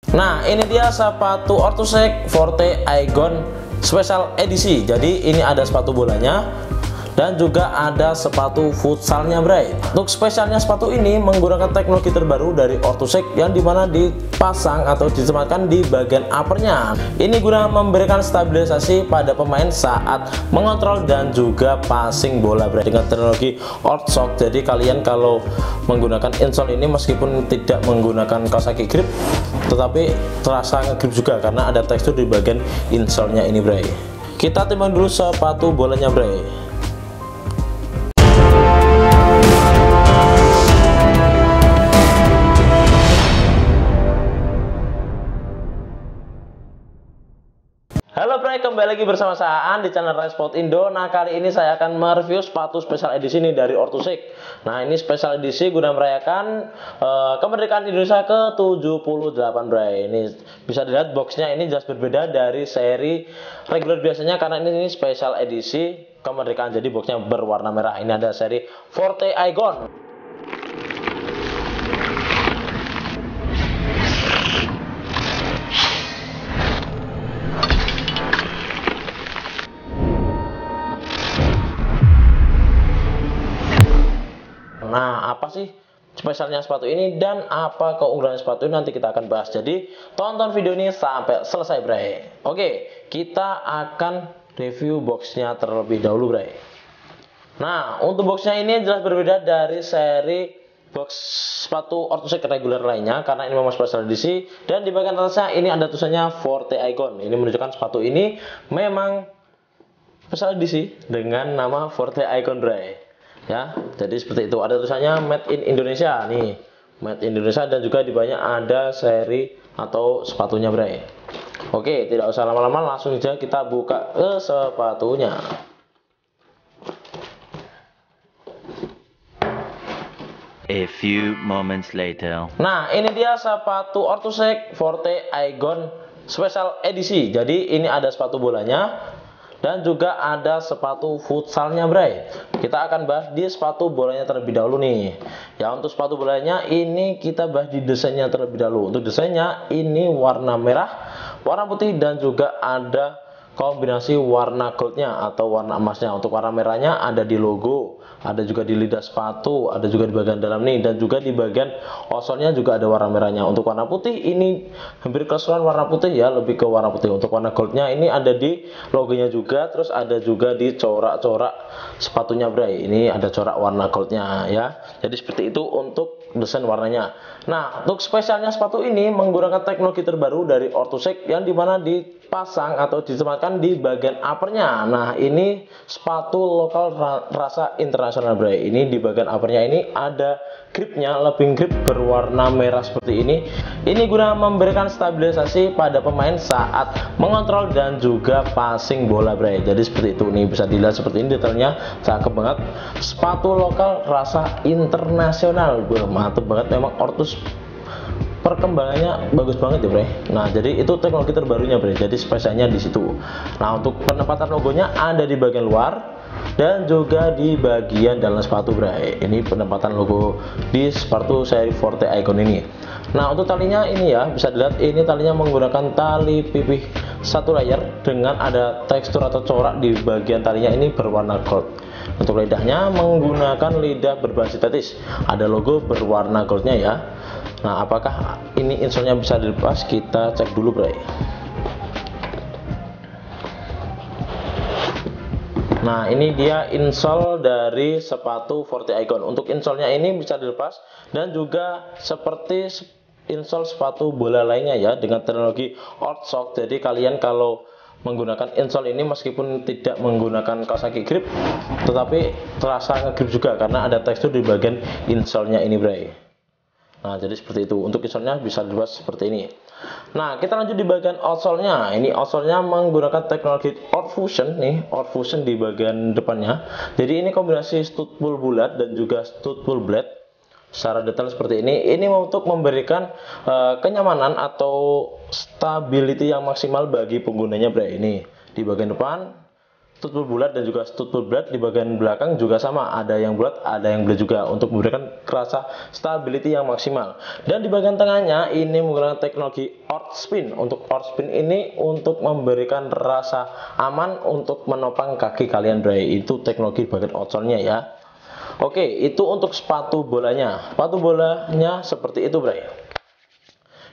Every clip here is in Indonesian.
Nah, ini dia sepatu Orthosec Forte Icon Special Edisi. Jadi ini ada sepatu bolanya dan juga ada sepatu futsalnya, Bray. Untuk spesialnya sepatu ini menggunakan teknologi terbaru dari Orthosec yang dimana dipasang atau disematkan di bagian uppernya. Ini guna memberikan stabilisasi pada pemain saat mengontrol dan juga passing bola, Bray, dengan teknologi Orthosec. Jadi kalian kalau menggunakan insole ini meskipun tidak menggunakan Kawasaki grip, tetapi terasa ngegrip juga karena ada tekstur di bagian insole-nya ini, Bray. Kita timbang dulu sepatu bolanya, Bray. Halo Bray, kembali lagi bersama saya Aan di channel Sport Indo. Nah, kali ini saya akan mereview sepatu spesial edisi ini dari Orthosec. Nah, ini spesial edisi guna merayakan kemerdekaan Indonesia ke-78, Bray. Ini bisa dilihat boxnya ini jelas berbeda dari seri reguler biasanya karena ini spesial edisi kemerdekaan. Jadi boxnya berwarna merah. Ini ada seri Forte Icon. Nah, apa sih spesialnya sepatu ini dan apa keunggulan sepatu ini nanti kita akan bahas. Jadi, tonton video ini sampai selesai, Bray. Oke, kita akan review boxnya terlebih dahulu, Bray. Nah, untuk boxnya ini jelas berbeda dari seri box sepatu Orthosec reguler lainnya karena ini memang spesial edisi dan di bagian atasnya ini ada tulisannya Forte Icon. Ini menunjukkan sepatu ini memang spesial edisi dengan nama Forte Icon, Bray. Ya, jadi seperti itu. Ada tulisannya Made in Indonesia nih, Made in Indonesia, dan juga di banyak ada seri atau sepatunya, Bray. Oke, tidak usah lama-lama, langsung saja kita buka ke sepatunya. A few moments later. Nah, ini dia sepatu Orthosec Forte Icon Special Edisi. Jadi ini ada sepatu bolanya dan juga ada sepatu futsalnya, Bray. Kita akan bahas di sepatu bolanya terlebih dahulu nih. Ya, untuk sepatu bolanya ini kita bahas di desainnya terlebih dahulu. Untuk desainnya ini warna merah, warna putih, dan juga ada kombinasi warna goldnya atau warna emasnya. Untuk warna merahnya ada di logo, ada juga di lidah sepatu, ada juga di bagian dalam nih, dan juga di bagian outsole-nya juga ada warna merahnya. Untuk warna putih ini hampir keseluruhan warna putih ya, lebih ke warna putih. Untuk warna goldnya ini ada di logonya juga, terus ada juga di corak-corak sepatunya, Bray. Ini ada corak warna goldnya ya. Jadi seperti itu untuk desain warnanya. Nah, untuk spesialnya sepatu ini menggunakan teknologi terbaru dari Orthosec yang dimana dipasang atau disematkan di bagian uppernya. Nah, ini sepatu lokal rasa internasional, Bray. Ini di bagian uppernya ini ada gripnya, lebih grip berwarna merah seperti ini. Ini guna memberikan stabilisasi pada pemain saat mengontrol dan juga passing bola, Bray. Jadi seperti itu nih, bisa dilihat seperti ini detailnya, cakep banget. Sepatu lokal rasa internasional, mantap banget memang. Orthos perkembangannya bagus banget ya, Bray. Nah, jadi itu teknologi terbarunya, Bray. Jadi spesialnya di situ. Nah, untuk penempatan logonya ada di bagian luar dan juga di bagian dalam sepatu, Bray. Ini penempatan logo di sepatu seri Forte Icon ini. Nah, untuk talinya ini ya, bisa dilihat ini talinya menggunakan tali pipih satu layer dengan ada tekstur atau corak di bagian talinya ini berwarna gold. Untuk lidahnya menggunakan lidah berbahan sintetis, ada logo berwarna goldnya ya. Nah, apakah ini insole-nya bisa dilepas? Kita cek dulu, Bray. Nah, ini dia insole dari sepatu Forte Icon. Untuk insole-nya ini bisa dilepas dan juga seperti insole sepatu bola lainnya ya, dengan teknologi Orthosec. Jadi kalian kalau menggunakan insole ini meskipun tidak menggunakan Kawasaki grip, tetapi terasa ngegrip juga karena ada tekstur di bagian insole-nya ini, Bray. Nah, jadi seperti itu. Untuk insole-nya bisa dibuat seperti ini. Nah, kita lanjut di bagian outsole-nya. Ini outsole-nya menggunakan teknologi Ortfusion nih, Ortfusion di bagian depannya. Jadi ini kombinasi stud pull bulat dan juga stud pull blade. Secara detail seperti ini. Ini untuk memberikan kenyamanan atau stability yang maksimal bagi penggunanya, Bray. Ini di bagian depan Tutbul bulat dan juga tutbul bulat. Di bagian belakang juga sama, ada yang bulat, ada yang bulat juga untuk memberikan rasa stability yang maksimal. Dan di bagian tengahnya ini menggunakan teknologi Orth Spin. Untuk Orth Spin ini untuk memberikan rasa aman untuk menopang kaki kalian, bray. Itu teknologi bagian outsole-nya ya. Oke, itu untuk sepatu bolanya. Sepatu bolanya seperti itu, bray.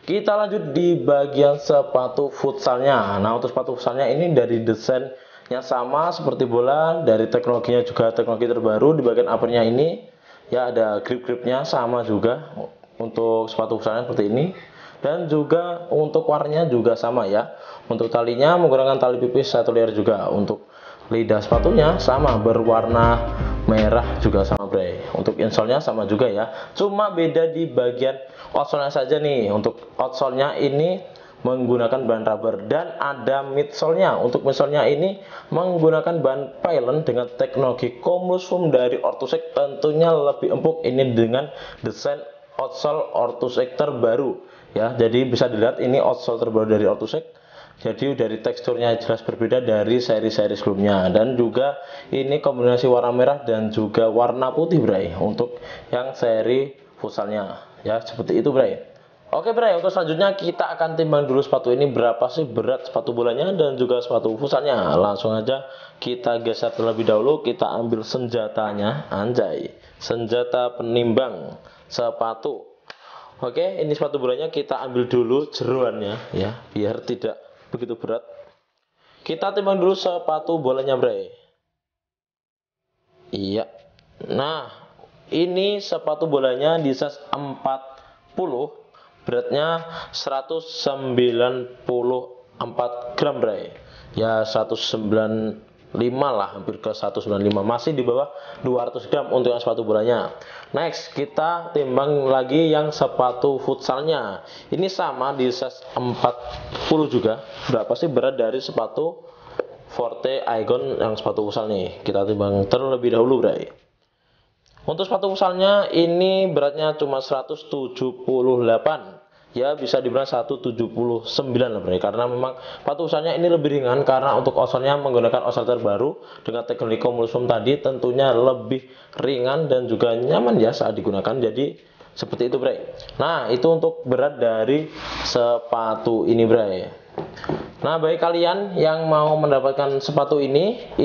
Kita lanjut di bagian sepatu futsalnya. Nah, untuk sepatu futsalnya ini dari desainnya sama seperti bola, dari teknologinya juga teknologi terbaru. Di bagian uppernya ini ya ada grip-gripnya sama juga untuk sepatu futsalnya seperti ini. Dan juga untuk warnanya juga sama ya. Untuk talinya menggunakan tali pipis 1 layer juga. Untuk lidah sepatunya sama berwarna merah juga sama, bray. Untuk insole-nya sama juga ya. Cuma beda di bagian outsole-nya saja nih. Untuk outsole-nya ini menggunakan bahan rubber dan ada midsole-nya. Untuk midsole-nya ini menggunakan bahan pylon dengan teknologi Cumulus Foam dari Orthosec, tentunya lebih empuk ini dengan desain outsole Orthosec terbaru ya. Jadi bisa dilihat ini outsole terbaru dari Orthosec. Jadi dari teksturnya jelas berbeda dari seri-seri sebelumnya. Dan juga ini kombinasi warna merah dan juga warna putih, bray. Untuk yang seri futsalnya ya seperti itu, bray. Oke, bray, untuk selanjutnya kita akan timbang dulu sepatu ini berapa sih berat sepatu bolanya dan juga sepatu futsalnya. Langsung aja kita geser terlebih dahulu. Kita ambil senjatanya, anjay, senjata penimbang sepatu. Oke, ini sepatu bolanya kita ambil dulu jeroannya ya, biar tidak begitu berat. Kita timbang dulu sepatu bolanya, bray. Iya. Nah, ini sepatu bolanya di size 40, beratnya 194 gram, bray. Ya 195 lah, hampir ke 195, masih di bawah 200 gram untuk yang sepatu bolanya. Next, kita timbang lagi yang sepatu futsalnya. Ini sama di size 40 juga. Berapa sih berat dari sepatu Forte Aygon yang sepatu futsal nih? Kita timbang terlebih dahulu, bray. Untuk sepatu futsalnya ini beratnya cuma 178. Ya bisa dibilang 179 lah, bray. Karena memang sepatu futsalnya ini lebih ringan karena untuk outsole-nya menggunakan outsole terbaru dengan teknologi Cumulus Foam tadi, tentunya lebih ringan dan juga nyaman ya saat digunakan. Jadi seperti itu, bray. Nah, itu untuk berat dari sepatu ini, bray. Nah, bagi kalian yang mau mendapatkan sepatu ini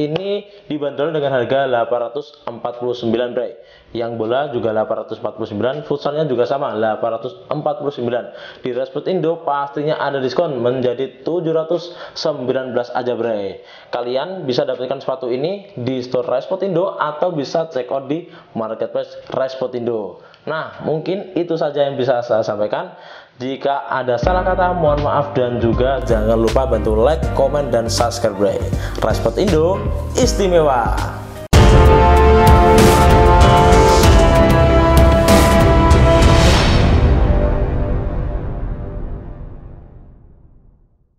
dibanderol dengan harga 849, bray. Yang bola juga 849, futsalnya juga sama 849. Di Racebot Indo pastinya ada diskon menjadi 719 aja, bray. Kalian bisa dapatkan sepatu ini di store Racebot Indo atau bisa check out di marketplace Racebot Indo. Nah, mungkin itu saja yang bisa saya sampaikan. Jika ada salah kata, mohon maaf, dan juga jangan lupa bantu like, komen, dan subscribe, bray. Racebot Indo istimewa.